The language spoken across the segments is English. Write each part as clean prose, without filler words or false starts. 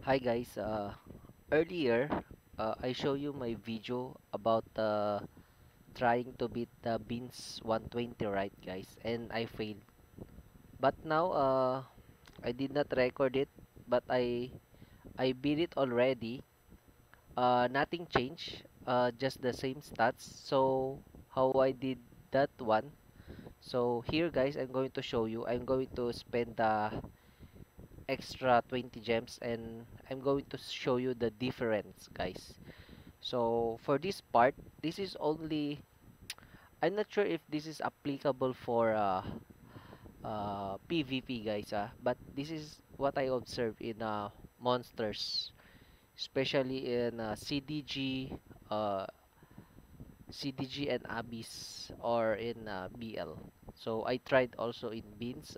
Hi guys, earlier I show you my video about trying to beat the Beans 120, right guys, and I failed. But now I did not record it, but I beat it already. Nothing changed, just the same stats. So how I did that one? So here guys, I'm going to show you. I'm going to spend the extra 20 gems and I'm going to show you the difference guys. So for this part, this is only, I'm not sure if this is applicable for PvP guys, but this is what I observe in monsters, especially in uh, CDG and Abyss or in BL. So I tried also in Beans,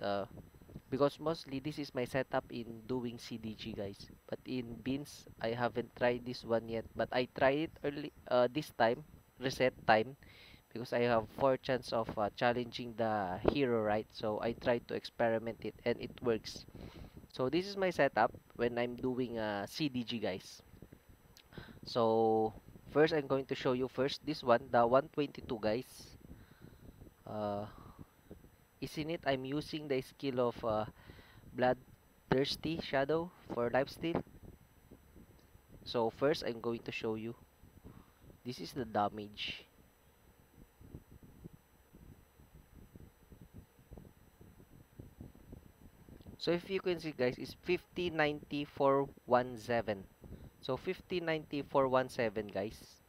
because mostly this is my setup in doing CDG guys. But in Beans, I haven't tried this one yet, but I tried it early this time, reset time, because I have 4 chance of challenging the hero, right? So I tried to experiment it and it works. So this is my setup when I'm doing CDG guys. So first I'm going to show you first this one, the 122 guys. Uh, isn't it I'm using the skill of Bloodthirsty Shadow for lifesteal. So first I'm going to show you. This is the damage. So if you can see guys, it's 50-90-417. So 50-90-417 guys.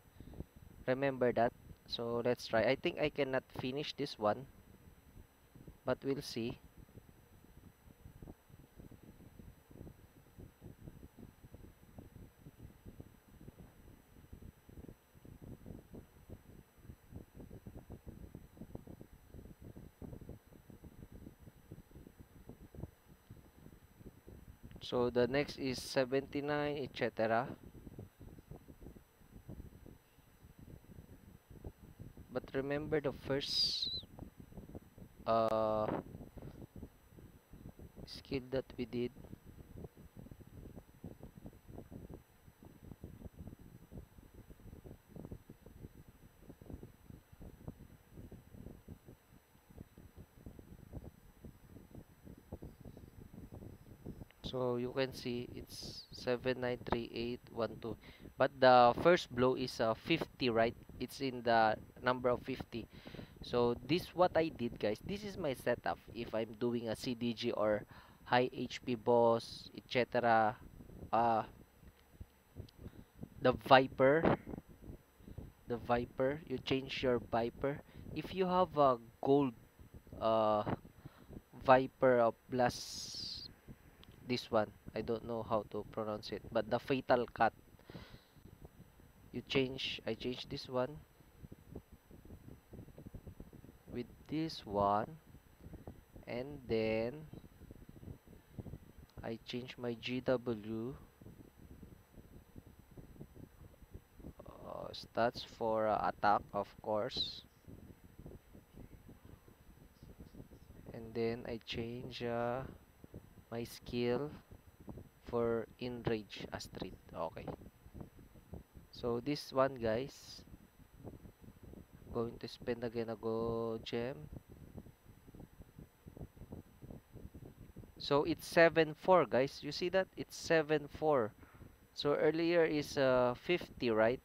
Remember that. So let's try. I think I cannot finish this one, but we'll see. So the next is 79, etc. But remember the first uh skill that we did. So you can see it's 793812. But the first blow is 50, right? It's in the number of 50. So this what I did guys. This is my setup if I'm doing a CDG or high HP boss, etc. Uh the Viper, you change your Viper. If you have a gold uh Viper plus this one, I don't know how to pronounce it, but the Fatal Cut, I change this one with this one, and then I change my GW stats for attack, of course, and then I change my skill for Enrage Astrid. Okay, so this one guys, going to spend again a go gem. So it's 7-4 guys, you see that it's 7-4. So earlier is 50, right?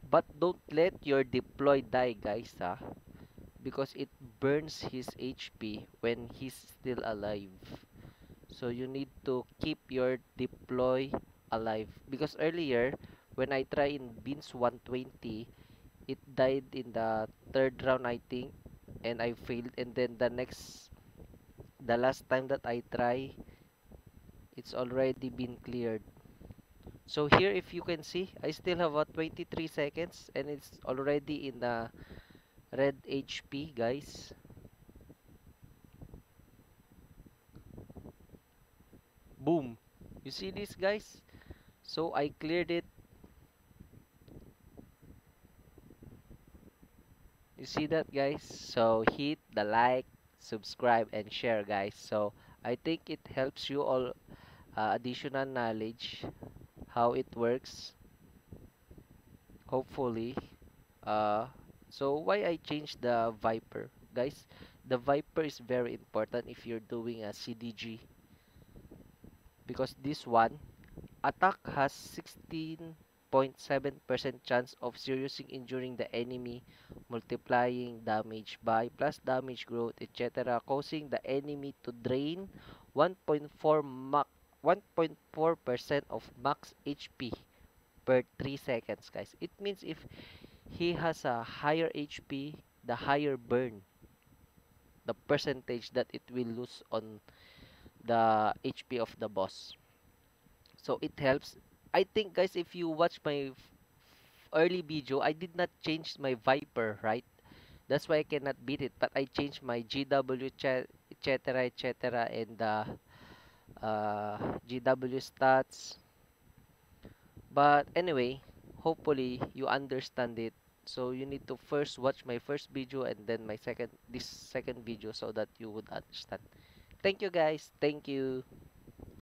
But don't let your deploy die, guys, because it burns his HP when he's still alive. So you need to keep your deploy alive. Because earlier, when I try in Beans 120, it died in the third round, I think, and I failed. And then the last time that I try, it's already been cleared. So here, if you can see, I still have 23 seconds, and it's already in the red HP, guys. Boom. You see this, guys? So I cleared it. You see that, guys? So hit the like, subscribe, and share, guys. So I think it helps you all additional knowledge how it works, hopefully. Uh, so why I changed the Viper, guys? The Viper is very important if you're doing a CDG because this one attack has 16.7% chance of seriously injuring the enemy, multiplying damage by plus damage growth, etc., causing the enemy to drain 1.4 max 1.4% of max HP per 3 seconds, guys. It means if he has a higher HP, the higher burn, the percentage that it will lose on the HP of the boss. So it helps. I think, guys, if you watch my early video, I did not change my Viper, right? That's why I cannot beat it. But I changed my GW, etc., etc., and the GW stats. But anyway, hopefully you understand it. So you need to first watch my first video and then my second this second video so that you would understand. Thank you guys. Thank you.